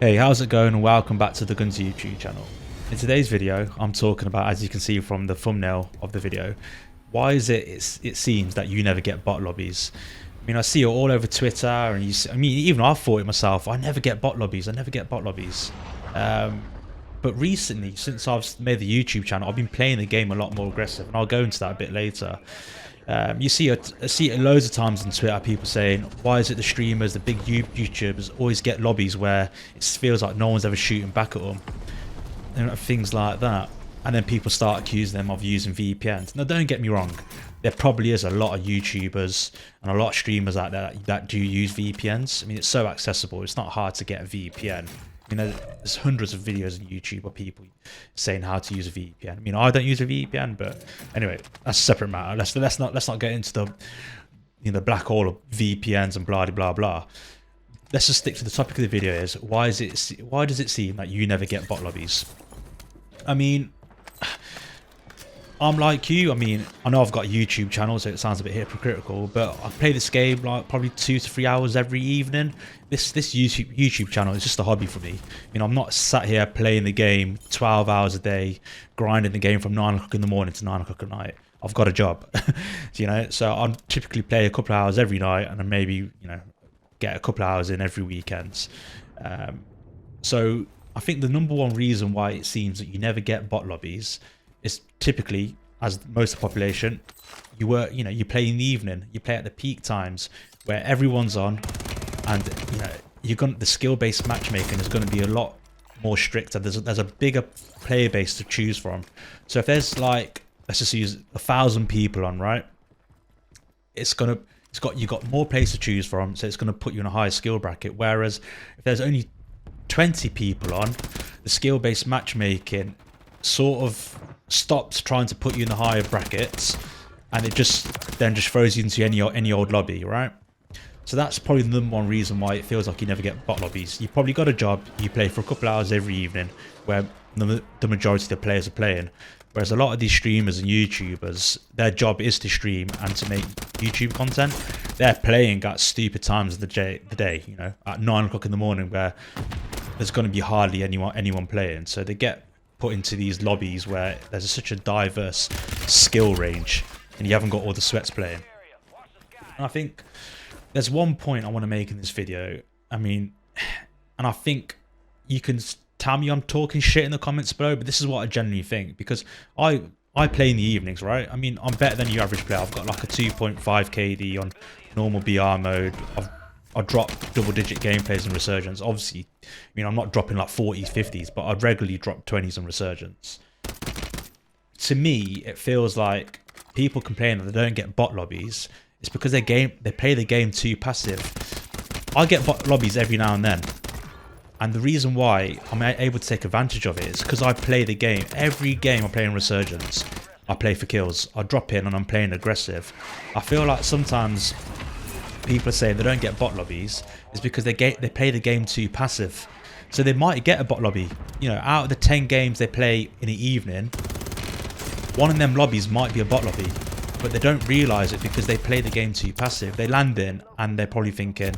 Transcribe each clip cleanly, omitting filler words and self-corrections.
Hey, how's it going and welcome back to the Guns YouTube channel. In today's video, I'm talking about, as you can see from the thumbnail of the video, why is it seems that you never get bot lobbies. I mean, I see it all over Twitter and even I've thought it myself, I never get bot lobbies, but recently, since I've made the YouTube channel, I've been playing the game a lot more aggressive, and I'll go into that a bit later. You see it loads of times on Twitter, people saying, why is it the streamers, the big YouTubers always get lobbies where it feels like no one's ever shooting back at them, and things like that. And then people start accusing them of using VPNs. Now, don't get me wrong, there probably is a lot of YouTubers and a lot of streamers out there that do use VPNs. I mean, it's so accessible, it's not hard to get a VPN. You know, there's hundreds of videos on YouTube of people saying how to use a VPN. I mean, I don't use a VPN, but anyway, that's a separate matter. Let's not get into the black hole of VPNs and blah blah blah. Let's just stick to the topic of the video. Is why does it seem that you never get bot lobbies? I mean, I'm like you. I mean, I know I've got a YouTube channel, so it sounds a bit hypocritical, but I play this game like probably 2 to 3 hours every evening. This YouTube channel is just a hobby for me. You know, I'm not sat here playing the game 12 hours a day, grinding the game from 9 o'clock in the morning to 9 o'clock at night. I've got a job, you know, so I typically play a couple of hours every night, and then maybe, get a couple of hours in every weekend. So I think the number one reason why it seems that you never get bot lobbies is typically, as most of the population, you play in the evening, you play at the peak times where everyone's on, and the skill-based matchmaking is going to be a lot more stricter. There's a bigger player base to choose from. So if there's, like, let's just use 1,000 people on, right? You've got more players to choose from, so it's going to put you in a higher skill bracket. Whereas if there's only 20 people on, the skill-based matchmaking sort of stops trying to put you in the higher brackets, and it just throws you into any old lobby, right? So that's probably the number one reason why it feels like you never get bot lobbies. You've probably got a job, you play for a couple hours every evening where the majority of the players are playing. Whereas a lot of these streamers and YouTubers, their job is to stream and to make YouTube content. They're playing at stupid times of the day, at 9 o'clock in the morning, where there's going to be hardly anyone playing. So they get put into these lobbies where there's such a diverse skill range, and you haven't got all the sweats playing. And I think there's one point I want to make in this video. I mean, and I think you can tell me I'm talking shit in the comments below, but this is what I genuinely think, because I play in the evenings, right? I mean, I'm better than your average player. I've got like a 2.5 KD on normal BR mode. I drop double-digit gameplays and Resurgence. Obviously, I mean, I'm not dropping like 40s, 50s, but I'd regularly drop 20s and Resurgence. To me, it feels like people complain that they don't get bot lobbies. It's because they play the game too passive. I get bot lobbies every now and then, and the reason why I'm able to take advantage of it is because I play the game. Every game I play in Resurgence, I play for kills. I drop in and I'm playing aggressive. I feel like sometimes people are saying they don't get bot lobbies is because they play the game too passive. So they might get a bot lobby. Out of the 10 games they play in the evening, one of them lobbies might be a bot lobby, but they don't realise it because they play the game too passive. They land in and they're probably thinking,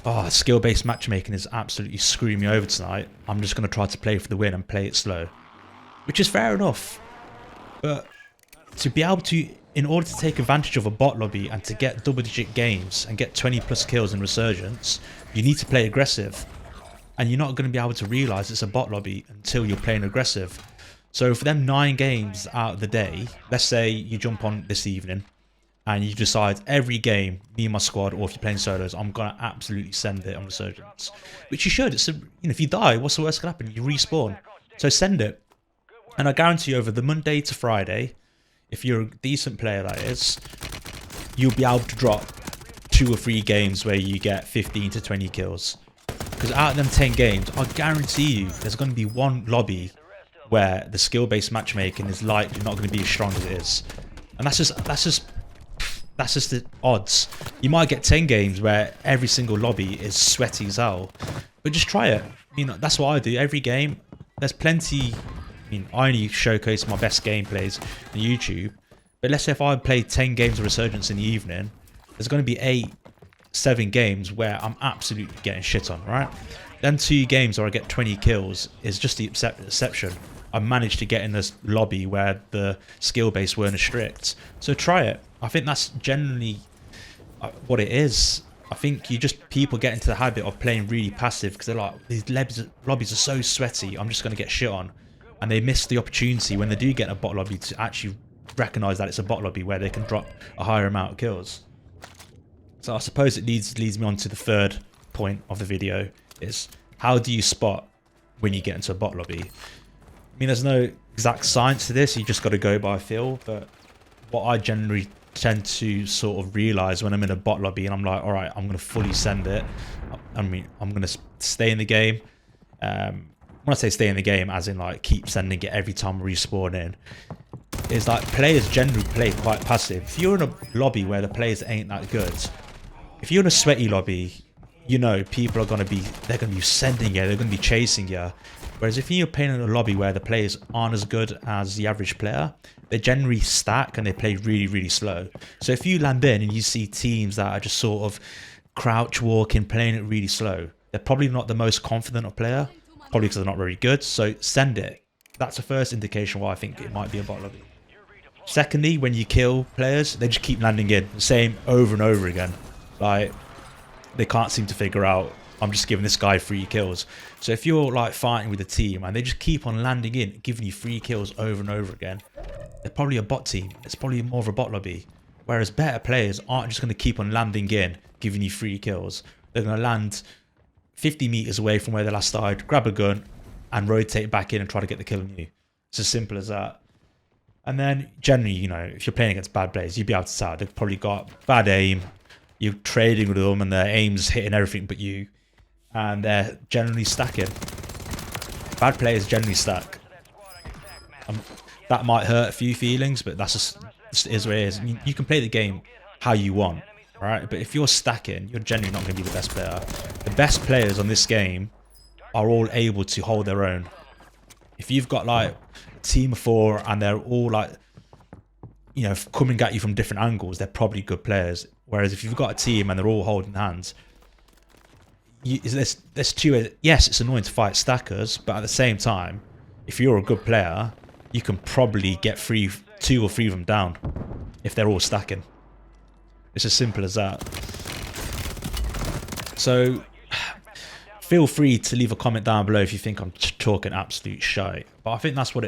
oh, skill-based matchmaking is absolutely screwing me over tonight. I'm just going to try to play for the win and play it slow. Which is fair enough. But to be able to, in order to take advantage of a bot lobby and to get double-digit games and get 20 plus kills in Resurgence, you need to play aggressive. And you're not going to be able to realise it's a bot lobby until you're playing aggressive. So for them 9 games out of the day, let's say you jump on this evening and you decide every game, me and my squad, or if you're playing solos, I'm going to absolutely send it on Resurgence. Which you should. If you die, what's the worst that can happen? You respawn. So send it. And I guarantee you, over the Monday to Friday, if you're a decent player, that is, you'll be able to drop 2 or 3 games where you get 15 to 20 kills. Because out of them 10 games, I guarantee you there's going to be one lobby where the skill-based matchmaking is likely not going to be as strong as it is. And that's just the odds. You might get 10 games where every single lobby is sweaty as hell, but just try it. That's what I do every game. There's plenty. I only showcase my best gameplays on YouTube, but let's say if I play 10 games of Resurgence in the evening, there's going to be 7 games where I'm absolutely getting shit on, right? Then 2 games where I get 20 kills is just the exception. I managed to get in this lobby where the skill base weren't as strict. So try it. I think that's generally what it is. I think people get into the habit of playing really passive because they're like, these lobbies are so sweaty, I'm just going to get shit on. And they miss the opportunity when they do get a bot lobby to actually recognise that it's a bot lobby where they can drop a higher amount of kills. So I suppose it leads me on to the third point of the video, is how do you spot when you get into a bot lobby? I mean, there's no exact science to this, you just got to go by feel, but what I generally tend to sort of realise when I'm in a bot lobby and I'm like, alright, I'm going to fully send it, I mean, I'm going to stay in the game. When I say stay in the game, as in like keep sending it every time we respawn in, is like players generally play quite passive. If you're in a lobby where the players ain't that good, if you're in a sweaty lobby, you know people are going to be, they're going to be sending you, they're going to be chasing you. Whereas if you're playing in a lobby where the players aren't as good as the average player, they generally stack and they play really, really slow. So if you land in and you see teams that are just sort of crouch walking, playing it really slow, they're probably not the most confident of player, probably because they're not very good. So send it. That's the first indication why I think it might be a bot lobby. Secondly, when you kill players, they just keep landing in, the same over and over again. Like, they can't seem to figure out, I'm just giving this guy 3 kills. So if you're like fighting with a team and they just keep on landing in, giving you 3 kills over and over again, they're probably a bot team. It's probably more of a bot lobby. Whereas better players aren't just going to keep on landing in, giving you 3 kills. They're going to land 50 meters away from where they last died, grab a gun, and rotate back in and try to get the kill on you. It's as simple as that. And then generally, you know, if you're playing against bad players, you'd be able to tell they've probably got bad aim. You're trading with them and their aim's hitting everything but you. And they're generally stacking. Bad players generally stack. That might hurt a few feelings, but that's just is what it is. I mean, you can play the game how you want, right? But if you're stacking, you're generally not going to be the best player. The best players on this game are all able to hold their own. If you've got like a team of 4 and they're all like, you know, coming at you from different angles, they're probably good players. Whereas if you've got a team and they're all holding hands, there's 2. Yes, it's annoying to fight stackers, but at the same time, if you're a good player, you can probably get 2 or 3 of them down if they're all stacking. It's as simple as that. So feel free to leave a comment down below if you think I'm talking absolute shite. But I think that's what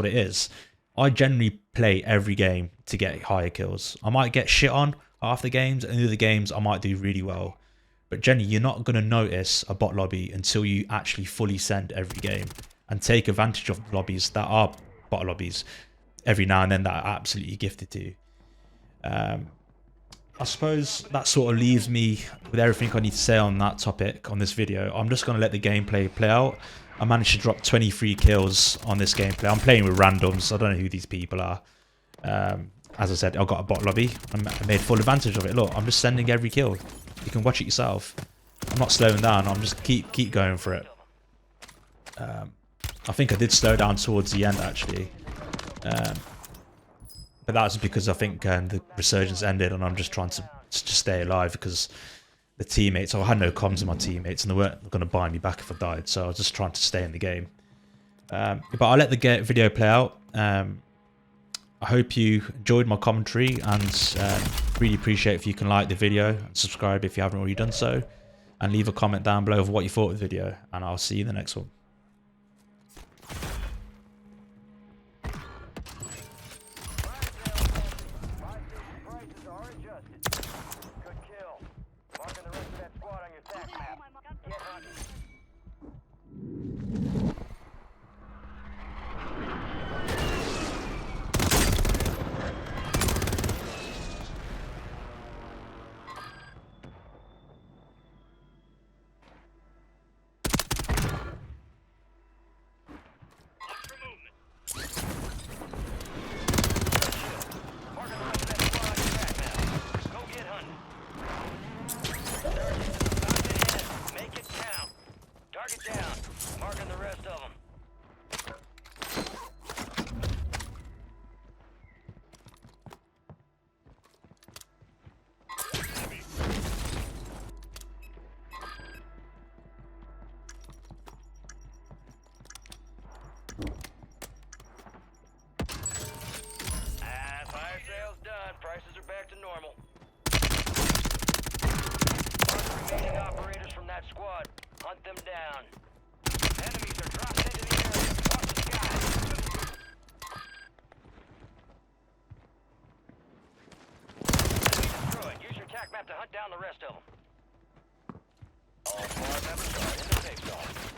it is. I generally play every game to get higher kills. I might get shit on half the games, and the other games I might do really well. But generally, you're not going to notice a bot lobby until you actually fully send every game and take advantage of lobbies that are bot lobbies every now and then that are absolutely gifted to you. I suppose that sort of leaves me with everything I need to say on that topic on this video. I'm just going to let the gameplay play out. I managed to drop 23 kills on this gameplay. I'm playing with randoms. I don't know who these people are. As I said, I've got a bot lobby. I made full advantage of it. Look, I'm just sending every kill. You can watch it yourself. I'm not slowing down. I'm just keep going for it. I think I did slow down towards the end, actually. But that's because I think the resurgence ended and I'm just trying to stay alive because the teammates, I had no comms with my teammates and they weren't going to buy me back if I died, so I was just trying to stay in the game. But I'll let the video play out. I hope you enjoyed my commentary and really appreciate if you can like the video and subscribe if you haven't already done so, and leave a comment down below of what you thought of the video, and I'll see you in the next one. down the rest of them. All squad members are in the safe zone.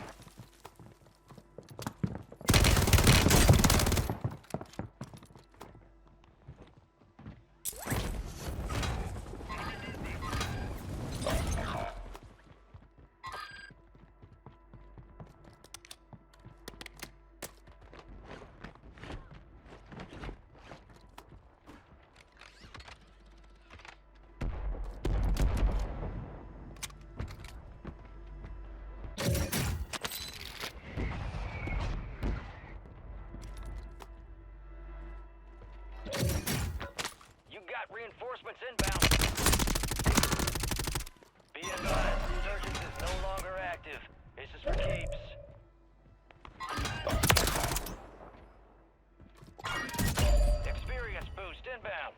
Reinforcements inbound. Be advised, Resurgence is no longer active. This is for keeps. Experience boost inbound.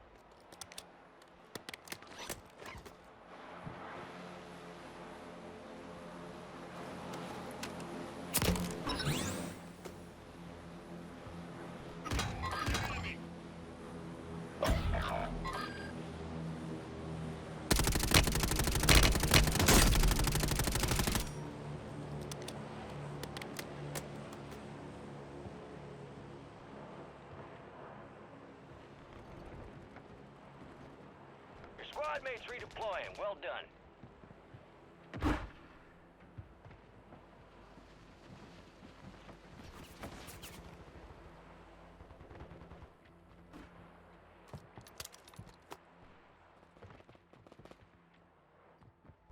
Squad mates redeploying. Well done.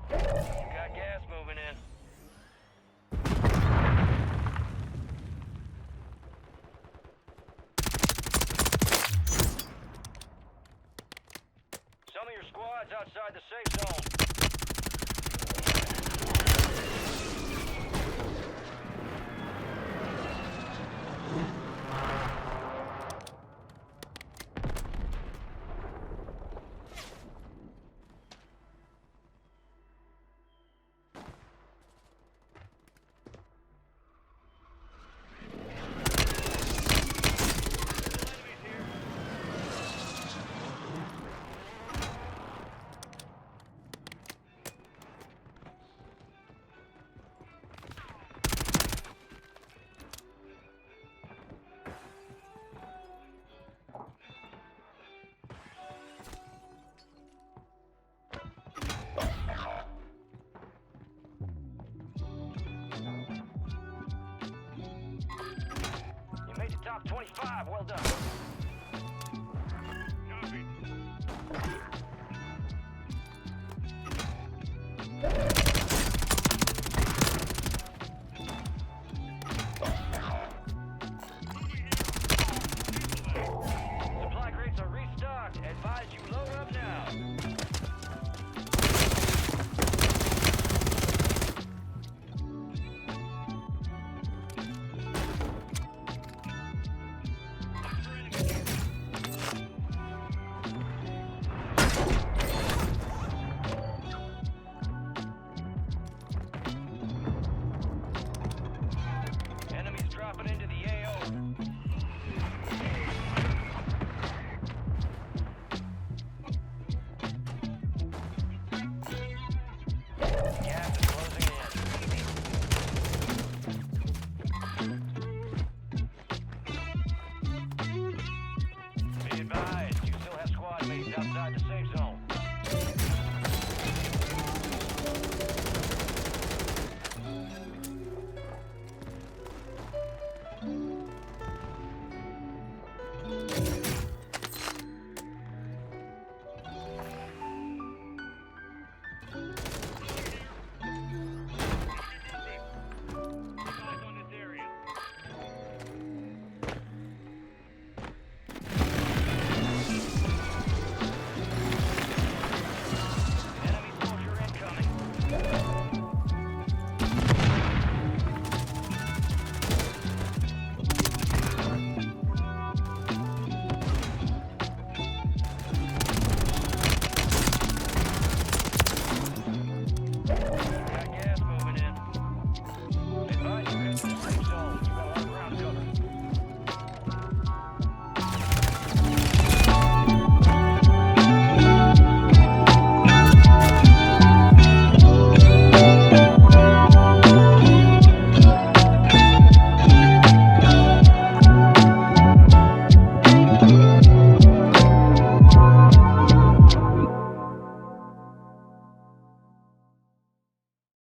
Got gas moving in. Some of your squad's outside the safe zone. You made the top 25. Well done.